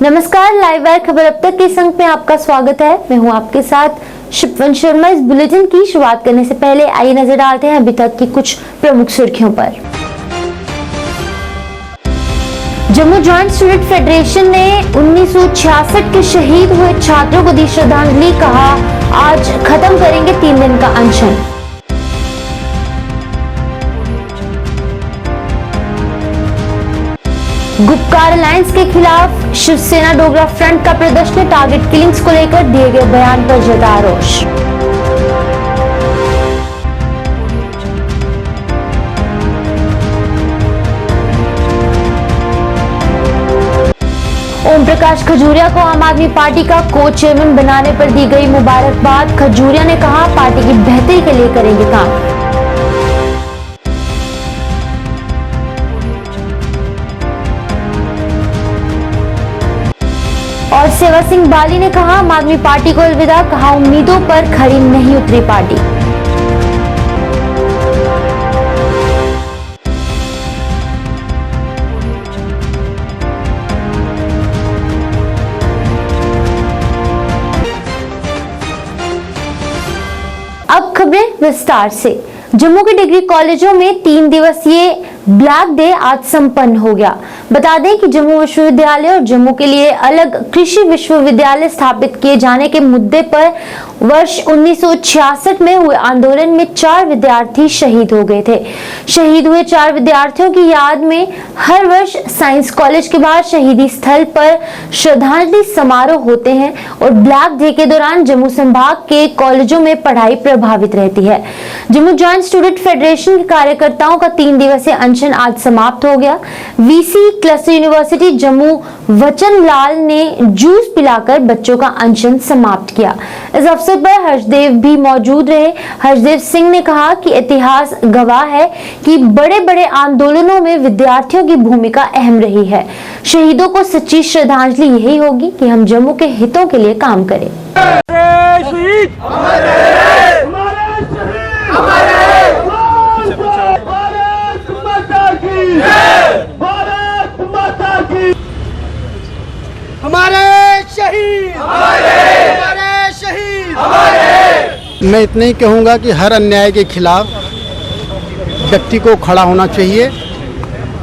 नमस्कार, live wire खबर अब तक के संग में आपका स्वागत है। मैं हूं आपके साथ शिपवन शर्मा। इस बुलेटिन की शुरुआत करने से पहले आइए नजर डालते हैं अभी तक की कुछ प्रमुख सुर्खियों पर। जम्मू जॉइंट स्टूडेंट फेडरेशन ने 1966 के शहीद हुए छात्रों को दी श्रद्धांजलि। कहा, आज खत्म करेंगे 3 दिन का अनशन। गुपकार अलायंस के खिलाफ शिवसेना डोगरा फ्रंट का प्रदर्शन। टारगेट किलिंग्स को लेकर दिए गए बयान पर जताया रोष। ओम प्रकाश खजूरिया को आम आदमी पार्टी का को चेयरमैन बनाने पर दी गई मुबारकबाद। खजूरिया ने कहा, पार्टी की बेहतरी के लिए करेंगे काम। और सेवा सिंह बाली ने कहा, आम आदमी पार्टी को अलविदा। कहा, उम्मीदों पर खरी नहीं उतरी पार्टी। अब खबरें विस्तार से। जम्मू के डिग्री कॉलेजों में 3 दिवसीय ब्लैक डे आज संपन्न हो गया। बता दें कि जम्मू विश्वविद्यालय और जम्मू के लिए अलग कृषि विश्वविद्यालय स्थापित किए जाने के मुद्दे पर वर्ष 1966 में हुए आंदोलन में 4 विद्यार्थी शहीद हो गए थे। शहीद हुए 4 विद्यार्थियों की याद में हर वर्ष साइंस कॉलेज के बाहर शहीदी स्थल पर श्रद्धांजलि समारोह होते हैं और ब्लैक डे के दौरान जम्मू संभाग के कॉलेजों में पढ़ाई प्रभावित रहती है। जम्मू जॉइंट स्टूडेंट फेडरेशन के कार्यकर्ताओं का 3 दिवसीय अनशन आज समाप्त हो गया। वीसी क्लस्टर यूनिवर्सिटी जम्मू वचन लाल ने जूस पिलाकर बच्चों का अनशन समाप्त किया। इस अवसर पर हर्षदेव भी मौजूद रहे। हर्षदेव सिंह ने कहा कि इतिहास गवाह है कि बड़े बड़े आंदोलनों में विद्यार्थियों की भूमिका अहम रही है। शहीदों को सच्ची श्रद्धांजलि यही होगी कि हम जम्मू के हितों के लिए काम करें। मैं इतना ही कहूँगा कि हर अन्याय के खिलाफ व्यक्ति को खड़ा होना चाहिए।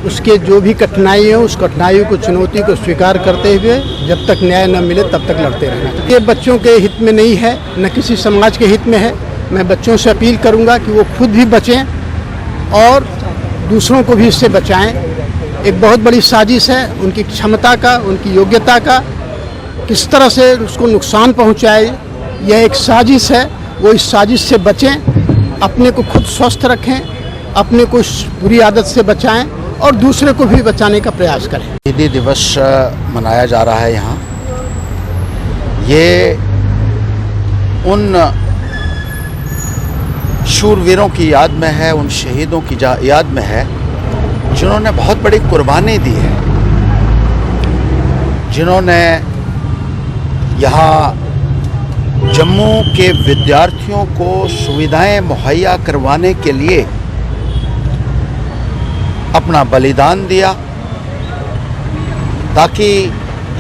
उसके जो भी कठिनाई है उस कठिनाई को, चुनौती को स्वीकार करते हुए जब तक न्याय न मिले तब तक लड़ते रहना चाहिए। ये बच्चों के हित में नहीं है, न किसी समाज के हित में है। मैं बच्चों से अपील करूँगा कि वो खुद भी बचें और दूसरों को भी इससे बचाएं। एक बहुत बड़ी साजिश है, उनकी क्षमता का, उनकी योग्यता का किस तरह से उसको नुकसान पहुँचाए, यह एक साजिश है। वो इस साजिश से बचें, अपने को खुद स्वस्थ रखें, अपने को बुरी आदत से बचाएं और दूसरे को भी बचाने का प्रयास करें। शहीदी दिवस मनाया जा रहा है यहाँ। ये उन शूरवीरों की याद में है, उन शहीदों की याद में है जिन्होंने बहुत बड़ी कुर्बानी दी है, जिन्होंने यहाँ जम्मू के विद्यार्थियों को सुविधाएं मुहैया करवाने के लिए अपना बलिदान दिया, ताकि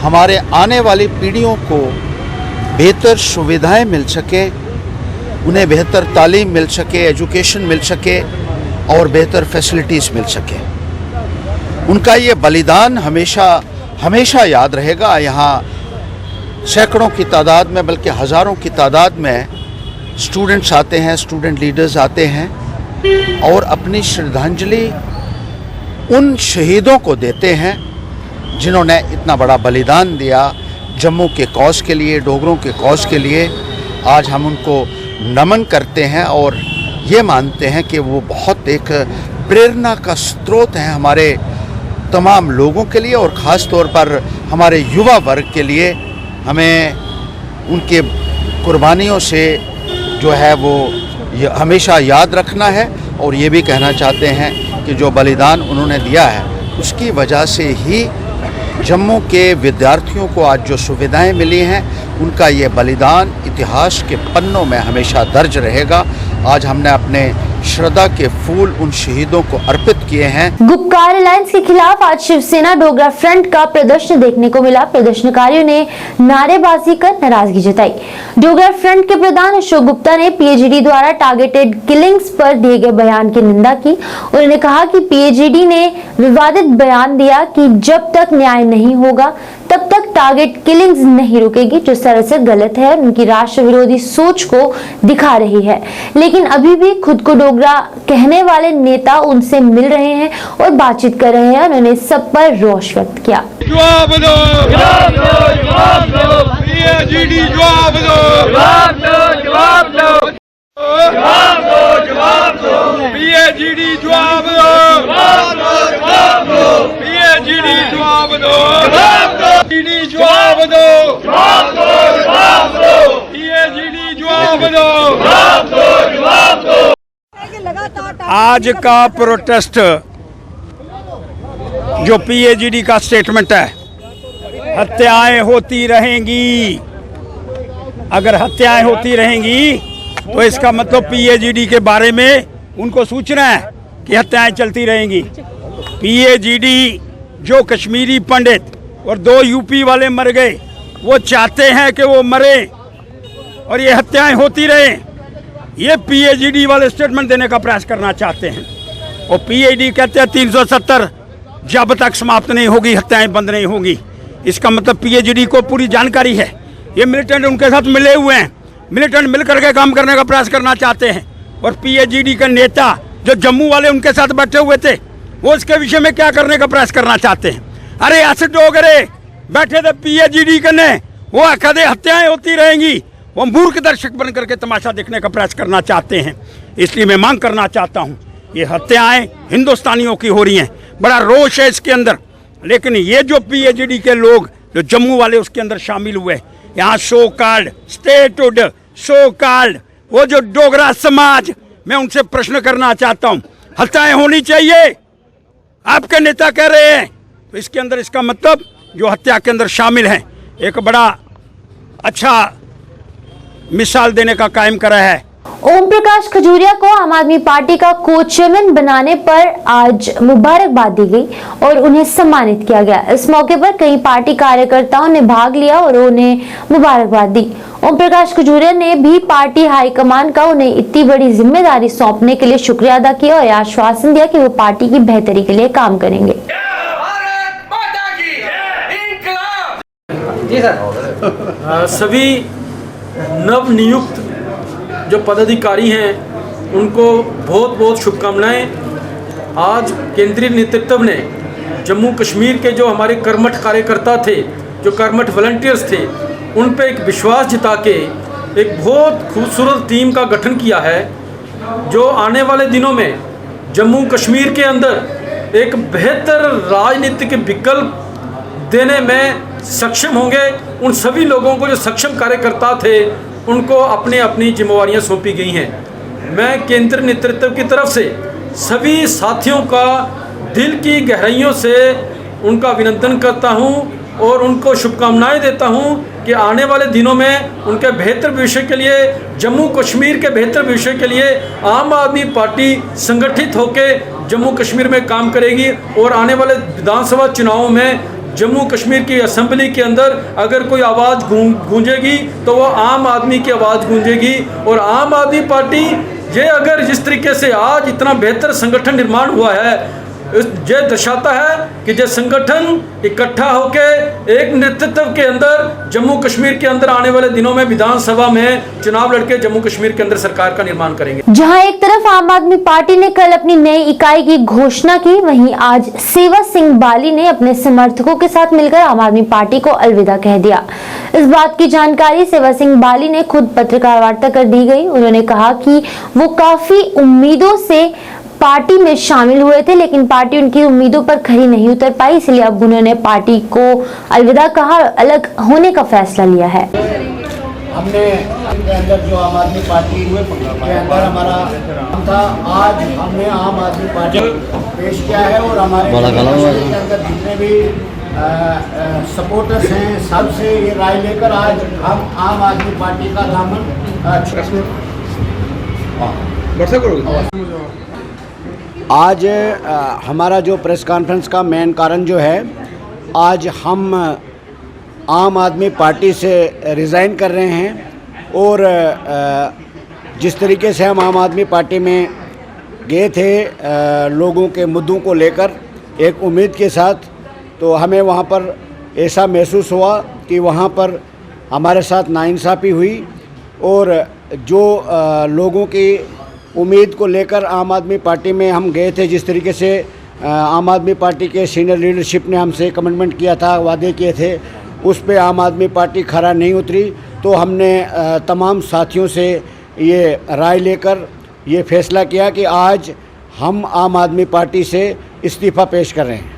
हमारे आने वाली पीढ़ियों को बेहतर सुविधाएं मिल सके, उन्हें बेहतर तालीम मिल सके, एजुकेशन मिल सके और बेहतर फैसिलिटीज़ मिल सके। उनका ये बलिदान हमेशा हमेशा याद रहेगा। यहाँ सैकड़ों की तादाद में, बल्कि हज़ारों की तादाद में स्टूडेंट्स आते हैं, स्टूडेंट लीडर्स आते हैं और अपनी श्रद्धांजलि उन शहीदों को देते हैं जिन्होंने इतना बड़ा बलिदान दिया जम्मू के कौज़ के लिए, डोगरों के कौज़ के लिए। आज हम उनको नमन करते हैं और ये मानते हैं कि वो बहुत एक प्रेरणा का स्रोत हैं हमारे तमाम लोगों के लिए और ख़ास तौर पर हमारे युवा वर्ग के लिए। हमें उनके कुर्बानियों से जो है वो हमेशा याद रखना है और ये भी कहना चाहते हैं कि जो बलिदान उन्होंने दिया है उसकी वजह से ही जम्मू के विद्यार्थियों को आज जो सुविधाएं मिली हैं, उनका ये बलिदान इतिहास के पन्नों में हमेशा दर्ज रहेगा। आज हमने अपने श्रद्धा के फूल उन शहीदों को अर्पित किए हैं। गुपकार अलायंस के खिलाफ आज शिवसेना डोगरा फ्रंट का प्रदर्शन देखने को मिला। प्रदर्शनकारियों ने नारेबाजी कर नाराजगी जताई। डोगरा फ्रंट के प्रधान अशोक गुप्ता ने पीएचईडी द्वारा टारगेटेड किलिंग्स पर दिए गए बयान की निंदा की। उन्होंने कहा कि पीएचईडी ने विवादित बयान दिया कि जब तक न्याय नहीं होगा तब तक टारगेट किलिंग्स नहीं रुकेगी, जो सरासर गलत है और उनकी राष्ट्र विरोधी सोच को दिखा रही है। लेकिन अभी भी खुद को डोगरा कहने वाले नेता उनसे मिल रहे हैं और बातचीत कर रहे हैं। उन्होंने सब पर रोष व्यक्त किया। जवाब दो, जवाब दो, जवाब दो, पीएचईडी जवाब दो, जवाब दो, जवाब दो, जवाब दो, जवाब दो, पीएचईडी जवाब दो, जवाब दो, जवाब दो, पीएचईडी जवाब दो, जवाब दो, पीएचईडी जवाब दो, जवाब दो, जवाब दो, पीएचईडी जवाब दो, जवाब दो, जवाब दो। आज का प्रोटेस्ट जो पीएचईडी का स्टेटमेंट है, हत्याएं होती रहेंगी। अगर हत्याएं होती रहेंगी तो इसका मतलब पीएचईडी के बारे में उनको सूचना है कि हत्याएं चलती रहेंगी। पीएचईडी जो कश्मीरी पंडित और 2 यूपी वाले मर गए, वो चाहते हैं कि वो मरे और ये हत्याएं होती रहें। ये पीएचईडी वाले स्टेटमेंट देने का प्रयास करना चाहते हैं। और पीएचईडी कहते हैं 370 जब तक समाप्त नहीं होगी हत्याएं बंद नहीं होगी। इसका मतलब पीएचईडी को पूरी जानकारी है। ये मिलिटेंट उनके साथ मिले हुए हैं, मिलिटेंट मिलकर के काम करने का प्रयास करना चाहते हैं। और पीएचईडी के नेता जो जम्मू वाले उनके साथ बैठे हुए थे, वो इसके विषय में क्या करने का प्रयास करना चाहते हैं। अरे ऐसे डोगरे बैठे थे पीएचईडी करने, वो कहते हत्याएं होती रहेंगी। वो मूर्ख दर्शक बन करके तमाशा देखने का प्रयास करना चाहते हैं। इसलिए मैं मांग करना चाहता हूँ, ये हत्याएं हिंदुस्तानियों की हो रही हैं, बड़ा रोष है इसके अंदर। लेकिन ये जो पीएचईडी के लोग जो जम्मू वाले उसके अंदर शामिल हुए, यहाँ सो कार्ड स्टेटहुड, सो कार्ड वो जो डोगरा समाज, मैं उनसे प्रश्न करना चाहता हूँ, हत्याएं होनी चाहिए आपके नेता कह रहे हैं, तो इसके अंदर इसका मतलब जो हत्या के अंदर शामिल हैं एक बड़ा अच्छा मिसाल देने का कायम करा है। ओम प्रकाश खजूरिया को आम आदमी पार्टी का को चेयरमैन बनाने पर आज मुबारकबाद दी गई और उन्हें सम्मानित किया गया। इस मौके पर कई पार्टी कार्यकर्ताओं ने भाग लिया और उन्हें मुबारकबाद दी। ओम प्रकाश खजूरिया ने भी पार्टी हाईकमान का उन्हें इतनी बड़ी जिम्मेदारी सौंपने के लिए शुक्रिया अदा किया और आश्वासन दिया कि वो पार्टी की बेहतरी के लिए काम करेंगे। जी सर। सभी नवनियुक्त जो पदाधिकारी हैं उनको बहुत बहुत शुभकामनाएं। आज केंद्रीय नेतृत्व ने जम्मू कश्मीर के जो हमारे कर्मठ कार्यकर्ता थे, जो कर्मठ वॉलंटियर्स थे, उन पे एक विश्वास जता के एक बहुत खूबसूरत टीम का गठन किया है, जो आने वाले दिनों में जम्मू कश्मीर के अंदर एक बेहतर राजनीतिक विकल्प देने में सक्षम होंगे। उन सभी लोगों को जो सक्षम कार्यकर्ता थे उनको अपने अपनी जिम्मेवारियां सौंपी गई हैं। मैं केंद्र नेतृत्व की तरफ से सभी साथियों का दिल की गहराइयों से उनका अभिनंदन करता हूं और उनको शुभकामनाएं देता हूं कि आने वाले दिनों में उनके बेहतर भविष्य के लिए, जम्मू कश्मीर के बेहतर भविष्य के लिए आम आदमी पार्टी संगठित होकर जम्मू कश्मीर में काम करेगी। और आने वाले विधानसभा चुनावों में जम्मू कश्मीर की असेंबली के अंदर अगर कोई आवाज़ गूंजेगी तो वो आम आदमी की आवाज़ गूंजेगी। और आम आदमी पार्टी ये अगर जिस तरीके से आज इतना बेहतर संगठन निर्माण हुआ है, ये दर्शाता है कि जो संगठन इकट्ठा होकर एक नेतृत्व के अंदर जम्मू कश्मीर के अंदर आने वाले दिनों में विधानसभा में चुनाव लड़के जम्मू कश्मीर के अंदर सरकार का निर्माण करेंगे। जहां एक तरफ आम आदमी पार्टी ने कल अपनी नई इकाई की घोषणा की, वहीं आज सेवा सिंह बाली ने अपने समर्थकों के साथ मिलकर आम आदमी पार्टी को अलविदा कह दिया। इस बात की जानकारी सेवा सिंह बाली ने खुद पत्रकार वार्ता कर दी गई। उन्होंने कहा कि वो काफी उम्मीदों से पार्टी में शामिल हुए थे, लेकिन पार्टी उनकी उम्मीदों पर खरी नहीं उतर पाई, इसलिए अब उन्होंने पार्टी को अलविदा कहा और अलग होने का फैसला लिया है। हमने अपने अंदर जो आम आदमी पार्टी के अंदर हमारा काम था, आज हमने आम आदमी पार्टी पेश किया है और हमारे के अंदर जितने भी सपोर्टर्स हैं सबसे ये राय लेकर आज हम आम आदमी पार्टी का दामन आज हमारा जो प्रेस कॉन्फ्रेंस का मेन कारण जो है, आज हम आम आदमी पार्टी से रिज़ाइन कर रहे हैं और जिस तरीके से हम आम आदमी पार्टी में गए थे लोगों के मुद्दों को लेकर एक उम्मीद के साथ, तो हमें वहाँ पर ऐसा महसूस हुआ कि वहाँ पर हमारे साथ नाइंसाफ़ी हुई और जो लोगों की उम्मीद को लेकर आम आदमी पार्टी में हम गए थे, जिस तरीके से आम आदमी पार्टी के सीनियर लीडरशिप ने हमसे कमिटमेंट किया था, वादे किए थे, उस पे आम आदमी पार्टी खरा नहीं उतरी। तो हमने तमाम साथियों से ये राय लेकर ये फैसला किया कि आज हम आम आदमी पार्टी से इस्तीफ़ा पेश कर रहे हैं।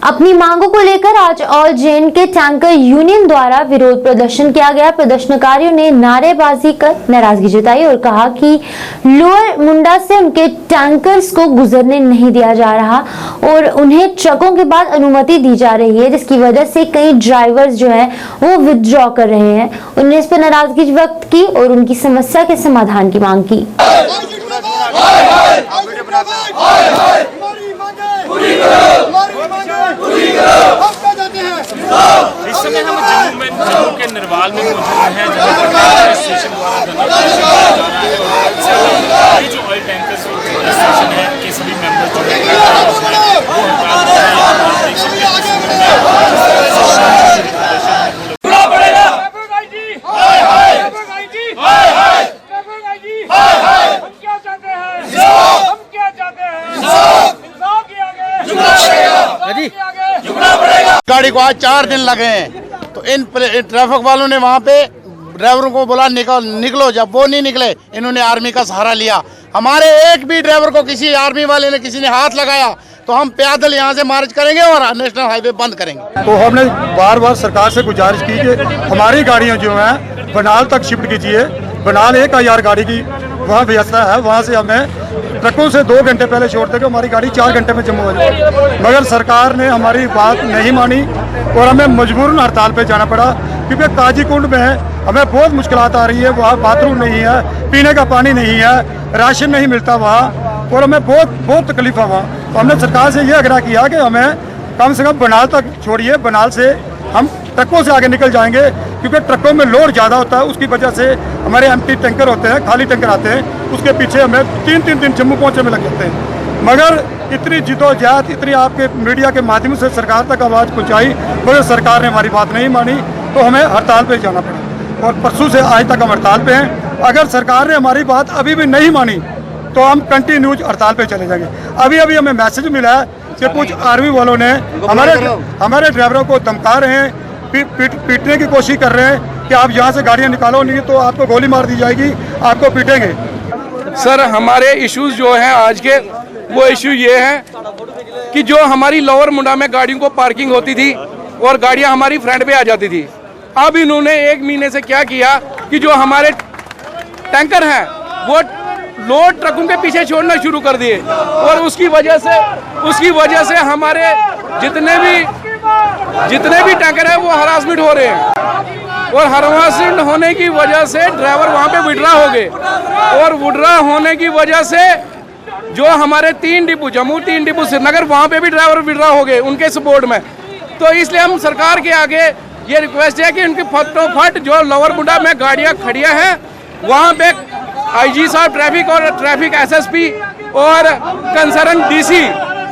अपनी मांगों को लेकर आज ऑल जे.एंड.के टैंकर यूनियन द्वारा विरोध प्रदर्शन किया गया। प्रदर्शनकारियों ने नारेबाजी कर नाराजगी जताई और कहा कि लोअर मुंडा से उनके टैंकर्स को गुजरने नहीं दिया जा रहा और उन्हें ट्रकों के बाद अनुमति दी जा रही है, जिसकी वजह से कई ड्राइवर्स जो है वो विथड्रॉ कर रहे हैं। उन्होंने इस पर नाराजगी व्यक्त की और उनकी समस्या के समाधान की मांग की। इस समय हम जम्मू के निर्वाल में मौजूद हैं, जहाँ स्टेशन द्वारा ये जो ऑयल टैंकर स्टेशन है के सभी मेंबर्स जो गाड़ी को आज 4 दिन लगे हैं, तो इन ट्रैफिक वालों ने वहाँ पे ड्राइवरों को बोला निकलो, जब वो नहीं निकले इन्होंने आर्मी का सहारा लिया। हमारे एक भी ड्राइवर को किसी आर्मी वाले ने किसी ने हाथ लगाया तो हम पैदल यहाँ से मार्च करेंगे और नेशनल हाईवे बंद करेंगे। तो हमने बार बार सरकार से गुजारिश की कि हमारी गाड़ियाँ जो हैं बनाल तक शिफ्ट कीजिए। बनाल 1000 गाड़ी की वहाँ व्यवस्था है, वहाँ से हमें ट्रकों से 2 घंटे पहले छोड़ देंगे, हमारी गाड़ी 4 घंटे में जम्मू हो जाए। मगर सरकार ने हमारी बात नहीं मानी और हमें मजबूरन हड़ताल पे जाना पड़ा, क्योंकि काजीकुंड में हमें बहुत मुश्किलात आ रही है। वहाँ बाथरूम नहीं है, पीने का पानी नहीं है, राशन नहीं मिलता वहाँ, और हमें बहुत तकलीफ है वहाँ। तो हमने सरकार से ये आग्रह किया कि हमें कम से कम बनाल तक छोड़िए, बनाल से हम ट्रकों से आगे निकल जाएंगे, क्योंकि ट्रकों में लोड ज़्यादा होता है। उसकी वजह से हमारे एम्प्टी टैंकर होते हैं, खाली टैंकर आते हैं, उसके पीछे हमें 3-3 दिन जम्मू पहुँचने में लग जाते हैं। मगर इतनी जिदोजहद, इतनी आपके मीडिया के माध्यम से सरकार तक आवाज़ पहुँचाई, मगर सरकार ने हमारी बात नहीं मानी, तो हमें हड़ताल पर जाना पड़ा। और परसों से आज तक हम हड़ताल पे हैं। अगर सरकार ने हमारी बात अभी भी नहीं मानी तो हम कंटिन्यूज हड़ताल पे चले जाएंगे। अभी हमें मैसेज मिला है कि कुछ आर्मी वालों ने हमारे ड्राइवरों को धमका रहे हैं, पीटने की कोशिश कर रहे हैं कि आप यहाँ से गाड़ियाँ निकालो, नहीं तो आपको गोली मार दी जाएगी, आपको पीटेंगे। सर, हमारे इश्यूज जो हैं आज के, वो इशू ये हैं कि जो हमारी लोअर मुंडा में गाड़ियों को पार्किंग होती थी और गाड़ियाँ हमारी फ्रंट पे आ जाती थी, अब इन्होंने 1 महीने से क्या किया कि जो हमारे टैंकर हैं वो लोड ट्रकों के पीछे छोड़ना शुरू कर दिए, और उसकी वजह से हमारे जितने भी टैंकर हैं वो हरासमेंट हो रहे हैं, और हरासमेंट होने की वजह से ड्राइवर वहाँ पे विड्रा हो गए, और विड्रा होने की वजह से जो हमारे 3 डिपो जम्मू, 3 डिपो श्रीनगर, वहाँ पे भी ड्राइवर विड्रा हो गए उनके सपोर्ट में। तो इसलिए हम सरकार के आगे ये रिक्वेस्ट है कि उनकी फटोफट जो लोअर मुंडा में गाड़ियाँ खड़ियाँ हैं वहाँ पे IG साहब ट्रैफिक और ट्रैफिक SSP और कंसर्न DC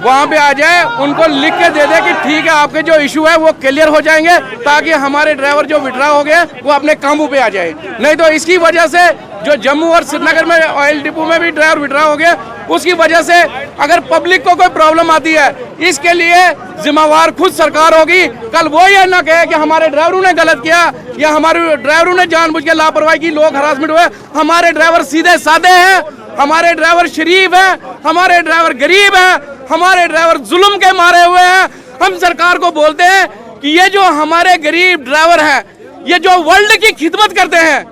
वहाँ पे आ जाए, उनको लिख के दे दे कि ठीक है आपके जो इशू है वो क्लियर हो जाएंगे, ताकि हमारे ड्राइवर जो विड्रा हो गए वो अपने कामों पे आ जाए। नहीं तो इसकी वजह से जो जम्मू और श्रीनगर में ऑयल डिपो में भी ड्राइवर विड्रा हो गए, उसकी वजह से अगर पब्लिक को कोई प्रॉब्लम आती है, इसके लिए जिम्मेवार खुद सरकार होगी। कल वो ये ना कहे कि हमारे ड्राइवरों ने गलत किया या हमारे ड्राइवरों ने जानबूझ के लापरवाही की, लोग हरासमेंट हुए। हमारे ड्राइवर सीधे साधे हैं, हमारे ड्राइवर शरीफ हैं, हमारे ड्राइवर गरीब हैं, हमारे ड्राइवर जुल्म के मारे हुए हैं। हम सरकार को बोलते हैं कि ये जो हमारे गरीब ड्राइवर हैं, ये जो वर्ल्ड की खिदमत करते हैं,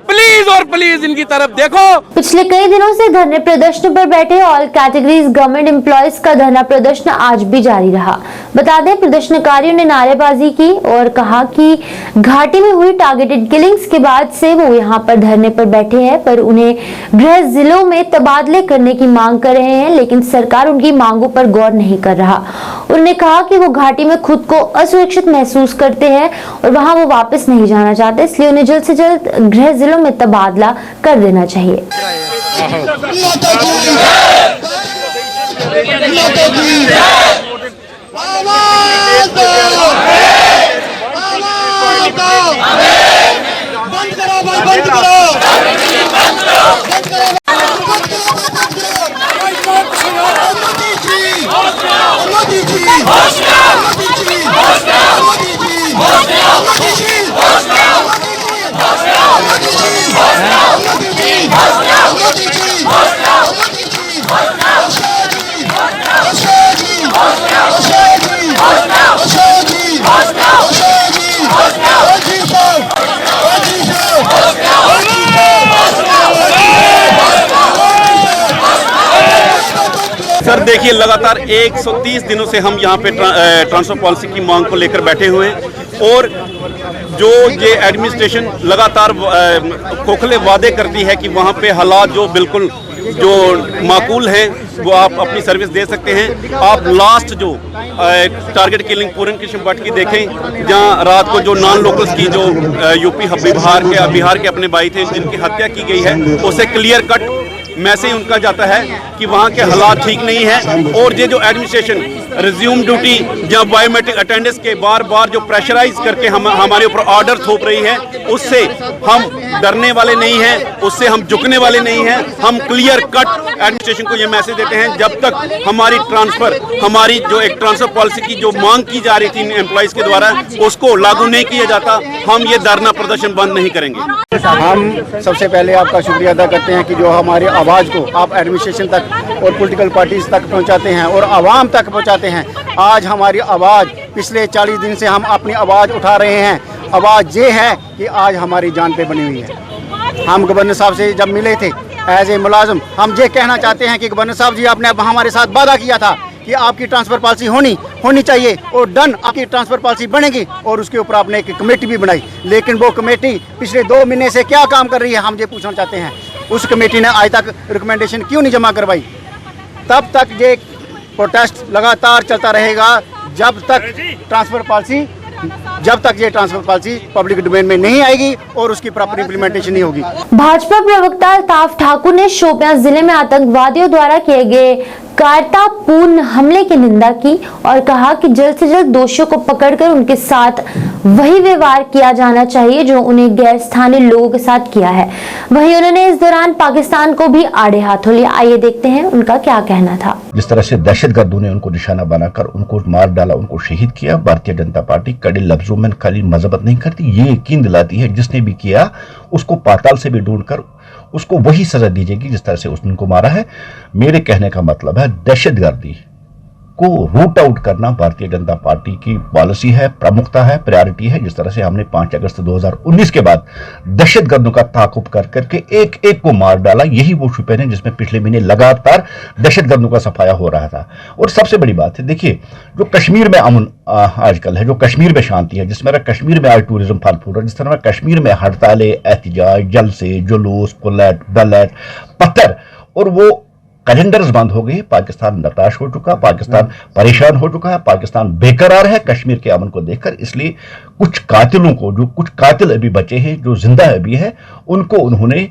प्लीज और प्लीज इनकी तरफ देखो। पिछले कई दिनों से धरने प्रदर्शन पर बैठे ऑल कैटेगरीज गवर्नमेंट एम्प्लॉयज का धरना प्रदर्शन आज भी जारी रहा। बता दें, प्रदर्शनकारियों ने नारेबाजी की और कहा कि घाटी में हुई टारगेटेड किलिंग्स के बाद से वो यहाँ पर धरने पर बैठे हैं, पर उन्हें गृह जिलों में तबादले करने की मांग कर रहे हैं, लेकिन सरकार उनकी मांगों पर गौर नहीं कर रहा। उन्होंने कहा कि वो घाटी में खुद को असुरक्षित महसूस करते हैं और वहां वो वापस नहीं जाना चाहते, इसलिए उन्हें जल्द से जल्द गृह जिलों में तबादला कर देना चाहिए। सर देखिए, लगातार 130 दिनों से हम यहाँ पे ट्रांसफर पॉलिसी की मांग को लेकर बैठे हुए हैं और जो ये एडमिनिस्ट्रेशन लगातार खोखले वादे करती है कि वहाँ पे हालात जो बिल्कुल जो माकूल हैं वो आप अपनी सर्विस दे सकते हैं। आप लास्ट जो टारगेट किलिंग पूरन कृष्ण भट्ट की देखें, जहाँ रात को जो नॉन लोकल्स की जो यूपी बिहार के अपने भाई थे जिनकी हत्या की गई है, उसे क्लियर कट मैसेज उनका जाता है कि वहाँ के हालात ठीक नहीं है। और ये जो एडमिनिस्ट्रेशन रिज्यूम ड्यूटी या बायोमेट्रिक अटेंडेंस के बार बार जो प्रेशराइज करके हमारे ऊपर ऑर्डर थोप रही है, उससे हम डरने वाले नहीं हैं, उससे हम झुकने वाले नहीं हैं। हम क्लियर कट एडमिनिस्ट्रेशन को ये मैसेज देते हैं, जब तक हमारी जो एक ट्रांसफर पॉलिसी की जो मांग की जा रही थी एम्प्लॉइज के द्वारा, उसको लागू नहीं किया जाता, हम ये धरना प्रदर्शन बंद नहीं करेंगे। हम सबसे पहले आपका शुक्रिया अदा करते हैं कि जो हमारी आवाज़ को आप एडमिनिस्ट्रेशन तक और पॉलिटिकल पार्टीज तक पहुंचाते हैं और आवाम तक पहुंचाते हैं। आज हमारी आवाज़, पिछले 40 दिन से हम अपनी आवाज़ उठा रहे हैं। आवाज़ ये है कि आज हमारी जान पे बनी हुई है। हम गवर्नर साहब से जब मिले थे एज ए मुलाजिम, हम ये कहना चाहते हैं कि गवर्नर साहब जी, आपने हमारे साथ वादा किया था कि आपकी ट्रांसफर पॉलिसी होनी चाहिए और डन, आपकी ट्रांसफर पॉलिसी बनेगी और उसके ऊपर आपने एक कमेटी भी बनाई, लेकिन वो कमेटी पिछले 2 महीने से क्या काम कर रही है, हम ये पूछना चाहते हैं। उस कमेटी ने आज तक रिकमेंडेशन क्यों नहीं जमा करवाई? तब तक ये प्रोटेस्ट लगातार चलता रहेगा जब तक ये ट्रांसफर पॉलिसी पब्लिक डोमेन में नहीं आएगी और उसकी प्रॉपर इम्प्लीमेंटेशन नहीं होगी। भाजपा प्रवक्ता अल्ताफ ठाकुर ने शोपियां जिले में आतंकवादियों द्वारा किए गए कायरतापूर्ण हमले की निंदा की और कहा कि जल्द से जल्द दोषियों को पकड़कर उनके साथ वही व्यवहार किया जाना चाहिए जो उन्हें गैर स्थानीय लोगों के साथ किया है। वहीं उन्होंने इस दौरान पाकिस्तान को भी आड़े हाथों लिया। आइए देखते हैं उनका क्या कहना था। जिस तरह से दहशतगर्दों ने उनको निशाना बनाकर उनको मार डाला, उनको शहीद किया, भारतीय जनता पार्टी कड़े लफ्जों में खाली मजम्मत नहीं करती, ये यकीन दिलाती है जिसने भी किया उसको पाताल से भी ढूंढकर उसको वही सजा दी जाएगी जिस तरह से उसने उनको मारा है। मेरे कहने का मतलब है दहशतगर्दी को रूट आउट करना भारतीय जनता पार्टी की पॉलिसी है, प्रमुखता है, प्रायोरिटी है। जिस तरह से हमने 5 अगस्त 2019 के बाद दहशतगर्दों का ताकुब कर करके एक एक को मार डाला, यही वो शुपेन है जिसमें पिछले महीने लगातार दहशतगर्दों का सफाया हो रहा था। और सबसे बड़ी बात है, देखिए जो कश्मीर में अमन आजकल है, जो कश्मीर में शांति है, जिस तरह कश्मीर में आज टूरिज्म फल फूल रहा है, जिस तरह कश्मीर में हड़तालें, एहतजाज, जलसे, जुलूस, पुलट, बलट, पत्थर और वो कैलेंडर्स बंद हो गए। पाकिस्तान नताश हो चुका, पाकिस्तान परेशान हो चुका है, पाकिस्तान बेकरार है कश्मीर के अमन को देखकर। इसलिए कुछ कातिलों को, जो कुछ कातिल अभी बचे हैं, जो जिंदा अभी है, उनको उन्होंने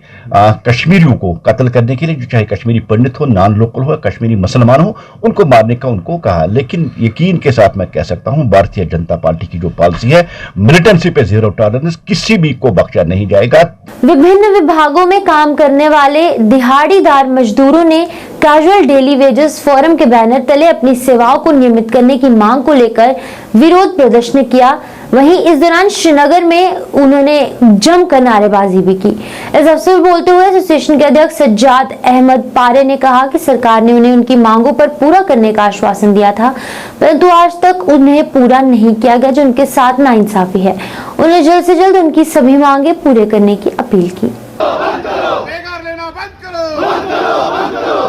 कश्मीरियों को कत्ल करने के लिए, चाहे कश्मीरी पंडित हो, नॉन लोकल हो, कश्मीरी मुसलमान हो, उनको मारने का उनको कहा। लेकिन यकीन के साथ मैं कह सकता हूं भारतीय जनता पार्टी की जो पॉलिसी है, मिलिटेंसी पे जीरो टॉलरेंस, किसी भी को बख्शा नहीं जाएगा। विभिन्न विभागों में काम करने वाले दिहाड़ीदार मजदूरों ने कैजुअल डेली वेजेस फोरम के बैनर तले अपनी सेवाओं को नियमित करने की मांग को लेकर विरोध प्रदर्शन किया। वहीं इस दौरान श्रीनगर में उन्होंने जमकर नारेबाजी भी की। इस अवसर पर बोलते हुए एसोसिएशन के अध्यक्ष सज्जाद अहमद पारे ने कहा कि सरकार ने उन्हें उनकी मांगों पर पूरा करने का आश्वासन दिया था, परंतु आज तक उन्हें पूरा नहीं किया गया, जो उनके साथ नाइंसाफी है। उन्हें जल्द से जल्द उनकी सभी मांगे पूरे करने की अपील की। बेकार लेना बंद करो,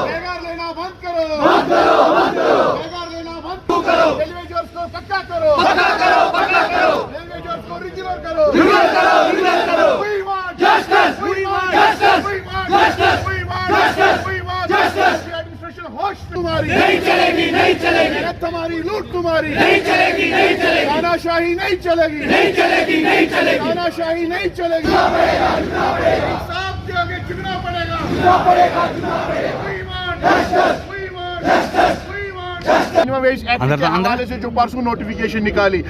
बेकार लेना बंद करो, बेकार लेना बंद करो, रेलवे जॉब्स को पक्का करो, रेलवे जॉब्स को रिन्यूअल करो, We want justice, we want justice, we want justice, we want justice, we want justice. Administration होश तुम्हारी नहीं चलेगी, नहीं चलेगी, तुम्हारी लूट तुम्हारी नहीं चलेगी, नहीं चलेगी, तानाशाही नहीं चलेगी, नहीं चलेगी, नहीं चलेगी, तानाशाही नहीं चलेगी, इंसाफ के आगे झुकना पड़ेगा, We want justice, we want justice, we want justice. Minimum wage act के हवाले से जो परसों नोटिफिकेशन निकाली,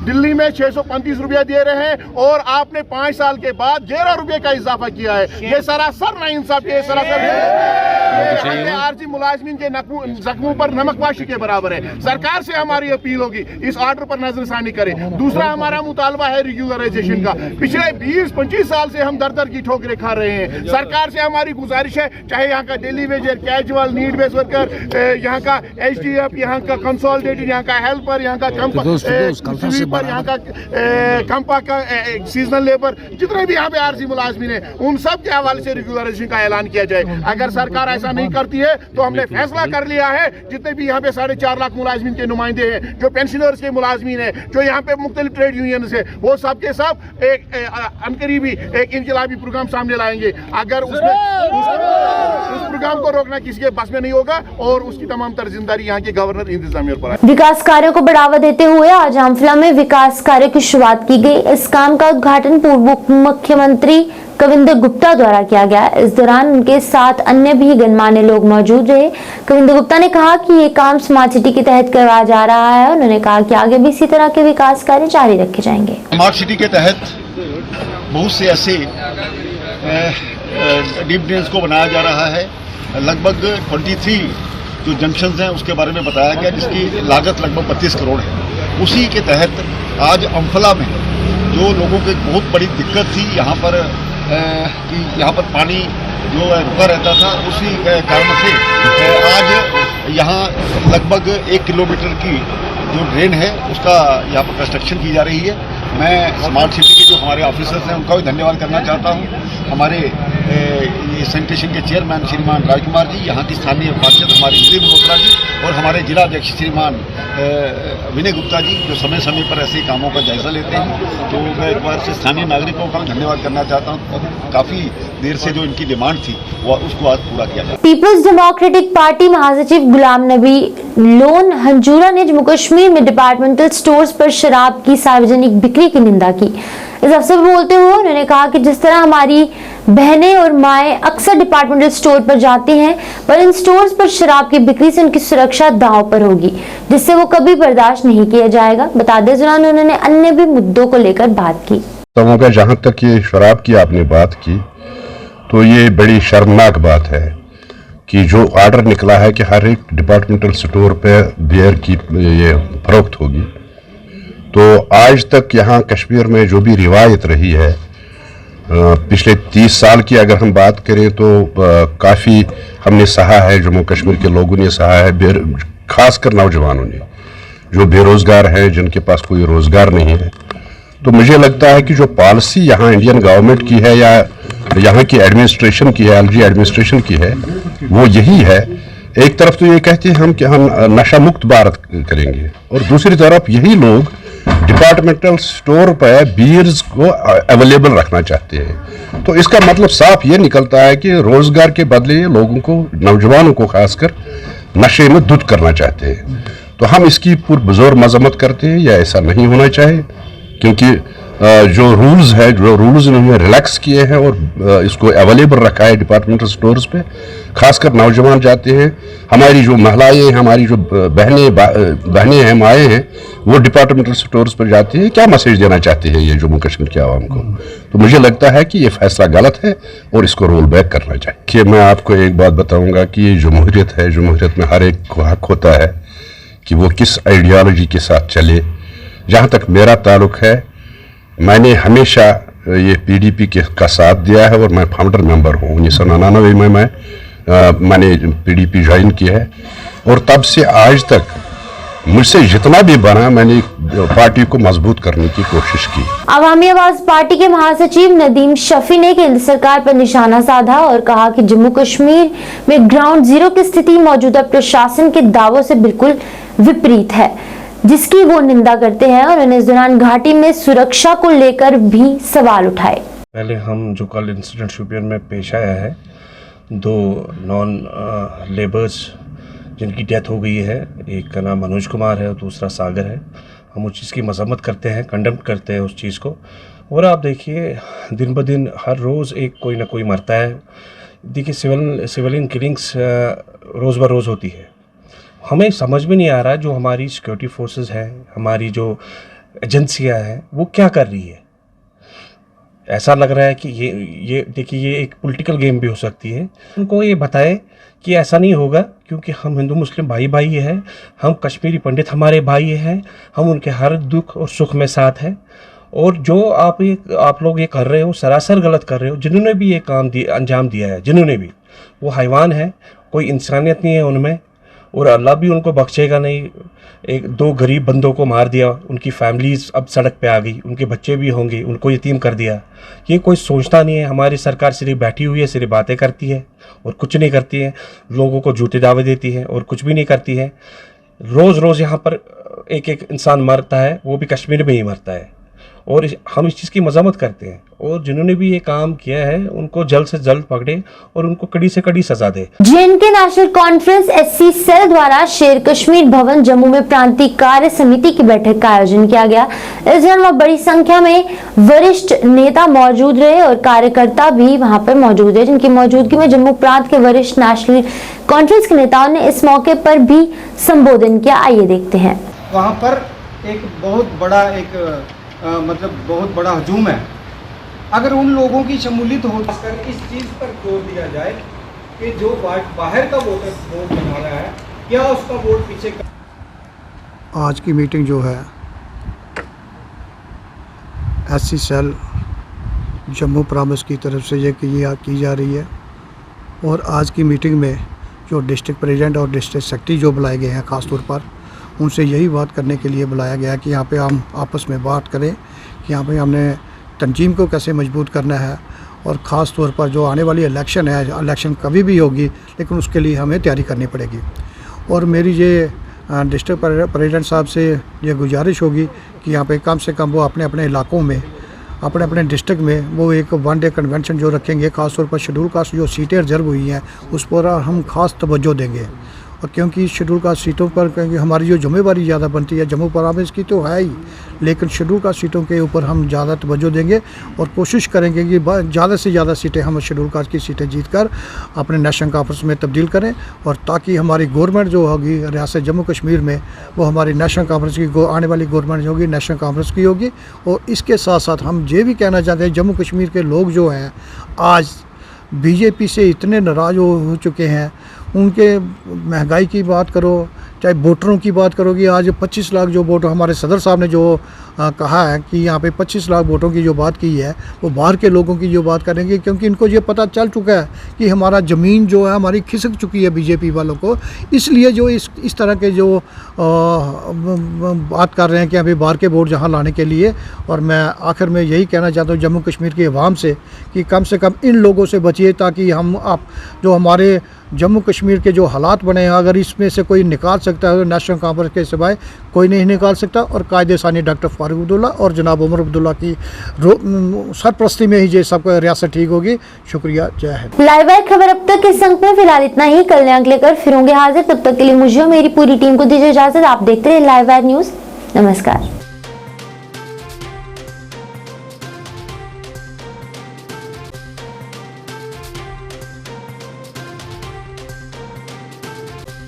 दिल्ली में 635 रुपया दे रहे हैं और आपने 5 साल के बाद 11 रुपये का इजाफा किया है। ये सरासर नाइंसाफी है, सरासर आरजी मुलाजमीन के जख्मों पर नमकवाशी के बराबर है। सरकार से हमारी अपील होगी इस ऑर्डर पर नजरसानी करें। दूसरा हमारा मुतालबा है रेगुलराइजेशन का। पिछले 20-25 साल से हम दर दर की ठोकरें खा रहे हैं। सरकार से हमारी गुजारिश है, चाहे यहाँ का daily Vaser, casual, need base worker, यहाँ का HDF, यहाँ का कंसोलिडेटेड, यहाँ का हेल्पर, यहाँ का स्वीपर, यहाँ का कंपा का सीजनल लेबर, जितने भी यहाँ पे आरजी मुलाजमीन है, उन सब के हवाले से रेगुलराइजेशन का ऐलान किया जाए। अगर सरकार ऐसा नहीं करती है तो हमने फैसला कर लिया है, जितने भी यहाँ पे 4.5 लाख मुलाजमीन के नुमाइंदे हैं, जो पेंशनर्स के मुलाजमीन है, जो यहाँ पे मुख्तलिफ ट्रेड यूनियन है, वो सब के सब एक अनकरीबी एक इनकलाबी प्रोग्राम सामने लाएंगे। अगर उस प्रोग्राम को रोकना किसी के बस में नहीं होगा और उसकी तमाम तर जिम्मेदारी यहाँ के गवर्नर इंतजामिया पर है। विकास कार्यों को बढ़ावा देते हुए आज आमफला में विकास कार्य की शुरुआत की गई। इस काम का उद्घाटन पूर्व उप मुख्यमंत्री कविंद्र गुप्ता द्वारा किया गया। इस दौरान उनके साथ अन्य भी गणमान्य लोग मौजूद रहे। कविंद्र गुप्ता ने कहा कि ये काम स्मार्ट सिटी के तहत करवाया जा रहा है। उन्होंने कहा कि आगे भी इसी तरह के विकास कार्य जारी रखे जाएंगे। स्मार्ट सिटी के तहत बहुत से ऐसे डीप ड्रेन्स को बनाया जा रहा है। लगभग 23 जो जंक्शंस हैं उसके बारे में बताया गया, जिसकी लागत लगभग 32 करोड़ है। उसी के तहत आज अम्फला में जो लोगों को बहुत बड़ी दिक्कत थी यहाँ पर कि यहाँ पर पानी जो रुका रहता था, उसी कारण से आज यहाँ लगभग 1 किलोमीटर की जो ड्रेन है उसका यहाँ पर कंस्ट्रक्शन की जा रही है। मैं स्मार्ट सिटी के जो हमारे ऑफिसर्स हैं उनका भी धन्यवाद करना चाहता हूँ। हमारे ये सैनिटेशन के चेयरमैन श्रीमान राजकुमार जी, यहाँ की स्थानीय पार्षद हमारे इंद्री मल्होत्रा जी और हमारे जिला अध्यक्ष श्रीमान विनय गुप्ता जी, जो समय समय पर ऐसे कामों का जायजा लेते हैं। तो मैं एक बार से स्थानीय नागरिकों का भी धन्यवाद करना चाहता हूँ। काफ़ी देर से जो इनकी डिमांड थी वो उसको आज पूरा किया गया। पीपल्स डेमोक्रेटिक पार्टी महासचिव गुलाम नबी लोन हंजूरा ने जम्मू कश्मीर में डिपार्टमेंटल स्टोर्स पर शराब की सार्वजनिक बिक्री की निंदा की। इस अवसर पर बोलते हुए उन्होंने कहा कि जिस तरह हमारी बहनें और माएँ अक्सर डिपार्टमेंटल स्टोर पर जाती हैं, पर इन स्टोर्स पर शराब की बिक्री से उनकी सुरक्षा दांव पर होगी, जिससे वो कभी बर्दाश्त नहीं किया जाएगा। बता दें, दौरान उन्होंने अन्य भी मुद्दों को लेकर बात की। तो जहाँ तक ये शराब की आपने बात की, तो ये बड़ी शर्मनाक बात है कि जो ऑर्डर निकला है कि हर एक डिपार्टमेंटल स्टोर पे बियर की ये फरोख्त होगी, तो आज तक यहाँ कश्मीर में जो भी रिवायत रही है, पिछले 30 साल की अगर हम बात करें तो काफ़ी हमने सहा है, जम्मू कश्मीर के लोगों ने सहा है, खासकर नौजवानों ने जो बेरोज़गार हैं, जिनके पास कोई रोज़गार नहीं है। तो मुझे लगता है कि जो पॉलिसी यहाँ इंडियन गवर्नमेंट की है या यहाँ की एडमिनिस्ट्रेशन की है, एलजी एडमिनिस्ट्रेशन की है, वो यही है। एक तरफ तो ये कहते हैं हम कि हम नशा मुक्त भारत करेंगे, और दूसरी तरफ यही लोग डिपार्टमेंटल स्टोर पर बीयर्स को अवेलेबल रखना चाहते हैं। तो इसका मतलब साफ ये निकलता है कि रोजगार के बदले लोगों को, नौजवानों को खासकर, नशे में धुत करना चाहते हैं। तो हम इसकी पुरजोर मजम्मत करते हैं, या ऐसा नहीं होना चाहिए, क्योंकि जो रूल्स है, जो रूल्स इन्होंने रिलैक्स किए हैं और इसको अवेलेबल रखा है डिपार्टमेंटल स्टोर्स पे, खासकर नौजवान जाते हैं। हमारी जो महिलाएं हैं, हमारी जो बहनें हैं, माएँ हैं, वो डिपार्टमेंटल स्टोर्स पर जाती हैं। क्या मैसेज देना चाहते हैं ये जम्मू कश्मीर के आवाम को? तो मुझे लगता है कि ये फैसला गलत है और इसको रोल बैक करना चाहिए। कि मैं आपको एक बात बताऊँगा कि ये जमहूरियत है, जमहूरियत में हर एक को हक होता है कि वो किस आइडियोलॉजी के साथ चले। जहाँ तक मेरा ताल्लुक है, मैंने हमेशा ये पीडीपी का साथ दिया है और मैं फाउंडर मेंबर हूँ। 1999 में मैंने पीडीपी ज्वाइन किया है और तब से आज तक मुझसे जितना भी बना मैंने पार्टी को मजबूत करने की कोशिश की। अवामी आवाज पार्टी के महासचिव नदीम शफी ने केंद्र सरकार पर निशाना साधा और कहा कि जम्मू कश्मीर में ग्राउंड जीरो की स्थिति मौजूदा प्रशासन के दावों से बिल्कुल विपरीत है, जिसकी वो निंदा करते हैं और उन्हें इस दौरान घाटी में सुरक्षा को लेकर भी सवाल उठाए। पहले हम जो कल इंसिडेंट शोपियान में पेश आया है, 2 नॉन लेबर्स जिनकी डेथ हो गई है, एक का नाम मनोज कुमार है और दूसरा सागर है, हम उस चीज़ की मजम्मत करते हैं, कंडेम करते हैं उस चीज़ को। और आप देखिए दिन ब दिन हर रोज़ एक कोई ना कोई मरता है। देखिए सिविलियन किलिंग्स रोज़ ब रोज़ होती है। हमें समझ में नहीं आ रहा जो हमारी सिक्योरिटी फोर्सेस हैं, हमारी जो एजेंसियां हैं, वो क्या कर रही है। ऐसा लग रहा है कि ये देखिए ये एक पॉलिटिकल गेम भी हो सकती है। उनको ये बताए कि ऐसा नहीं होगा, क्योंकि हम हिंदू मुस्लिम भाई भाई हैं, हम कश्मीरी पंडित हमारे भाई हैं, हम उनके हर दुख और सुख में साथ हैं। और जो आप लोग ये कर रहे हो सरासर गलत कर रहे हो। जिन्होंने भी ये काम अंजाम दिया है, जिन्होंने भी, वो हैवान है, कोई इंसानियत नहीं है उनमें, और अल्लाह भी उनको बख्शेगा नहीं। 1-2 गरीब बंदों को मार दिया, उनकी फैमिलीज अब सड़क पे आ गई, उनके बच्चे भी होंगे, उनको यतीम कर दिया। ये कोई सोचता नहीं है। हमारी सरकार सिर्फ बैठी हुई है, सिर्फ बातें करती है और कुछ नहीं करती है। लोगों को झूठे दावे देती है और कुछ भी नहीं करती है। रोज़ रोज़ यहाँ पर एक इंसान मरता है, वो भी कश्मीर में ही मरता है, और हम इस चीज़ की मजम्मत करते हैं। और जिन्होंने भी ये काम किया है उनको जल्द से जल्द पकड़े और उनको कड़ी से कड़ी सजा दे। JNK National Conference SC cell द्वारा शेर कश्मीर भवन जम्मू में प्रांतीय कार्य समिति की बैठक का आयोजन किया गया। इस दौरान बड़ी संख्या में वरिष्ठ नेता मौजूद रहे और कार्यकर्ता भी वहां पर मौजूद है, जिनकी मौजूदगी में जम्मू प्रांत के वरिष्ठ नेशनल कॉन्फ्रेंस के नेताओं ने इस मौके पर भी संबोधन किया। आइए देखते हैं। वहाँ पर एक बहुत बड़ा मतलब बहुत बड़ा हजूम है। अगर उन लोगों की शमूलियत हो, खासकर इस चीज़ पर जोर दिया जाए कि जो बाहर का वोटर वोट बना रहा है, क्या उसका वोट पीछे आज की मीटिंग जो है SC सेल जम्मू प्रांत की तरफ से ये की जा रही है। और आज की मीटिंग में जो डिस्ट्रिक्ट प्रेसिडेंट और डिस्ट्रिक्ट सेक्रेटरी जो बुलाए गए हैं, ख़ास तौर पर उनसे यही बात करने के लिए बुलाया गया कि यहाँ पे हम आपस में बात करें कि यहाँ पे हमने तंजीम को कैसे मजबूत करना है, और ख़ास तौर पर जो आने वाली इलेक्शन है, इलेक्शन कभी भी होगी लेकिन उसके लिए हमें तैयारी करनी पड़ेगी। और मेरी ये डिस्ट्रिक्ट प्रेसिडेंट साहब से ये गुजारिश होगी कि यहाँ पे कम से कम वो अपने अपने इलाकों में, अपने अपने डिस्ट्रिक्ट में वो एक 1 डे कन्वेंशन जो रखेंगे, ख़ास तौर पर शेड्यूल कास्ट जो सीटें रिजर्व हुई हैं उस पर हम ख़ास तवज्जो देंगे। और क्योंकि शेड्यूल कास्ट सीटों पर क्योंकि हमारी जो जिम्मेवारी ज़्यादा बनती है, जम्मू प्रांत की तो है ही, लेकिन शेड्यूल कास्ट सीटों के ऊपर हम ज़्यादा तवज्जो देंगे और कोशिश करेंगे कि ज़्यादा से ज़्यादा सीटें हम शेड्यूल कास्ट की सीटें जीतकर अपने नेशनल कॉन्फ्रेंस में तब्दील करें, और ताकि हमारी गवर्नमेंट जो होगी रियासत जम्मू कश्मीर में, वो हमारी नेशनल कॉन्फ्रेंस की आने वाली गवर्नमेंट जो होगी नेशनल कॉन्फ्रेंस की होगी। और इसके साथ साथ हम ये भी कहना चाहते हैं, जम्मू कश्मीर के लोग जो हैं आज BJP से इतने नाराज़ हो चुके हैं। उनके महंगाई की बात करो, चाहे वोटरों की बात करोगी, आज 25 लाख जो वोट हमारे सदर साहब ने जो कहा है कि यहाँ पे 25 लाख वोटों की जो बात की है वो बाहर के लोगों की जो बात करेंगे, क्योंकि इनको ये पता चल चुका है कि हमारा ज़मीन जो है हमारी खिसक चुकी है BJP वालों को। इसलिए जो इस तरह के जो बात कर रहे हैं कि अभी बाहर के वोट जहाँ लाने के लिए। और मैं आखिर में यही कहना चाहता हूँ जम्मू कश्मीर के अवाम से कि कम से कम इन लोगों से बचिए, ताकि हम आप जो हमारे जम्मू कश्मीर के जो हालात बने हैं, अगर इसमें से कोई निकाल सकता है तो नेशनल कॉन्फ्रेंस के सिवाय कोई नहीं निकाल सकता। और कायदे सानी डॉक्टर फारूक अब्दुल्ला और जनाब उमर अब्दुल्ला की सरपरस्ती में ही ये सब रियासत ठीक होगी। शुक्रिया, जय हिंद। लाइव खबर अब तक इस अंक में फिलहाल इतना ही। कल नया लेकर फिर होंगे हाजिर, तब तक के लिए मुझे और मेरी पूरी टीम को दीजिए इजाजत। आप देखते रहिए लाइव न्यूज। नमस्कार।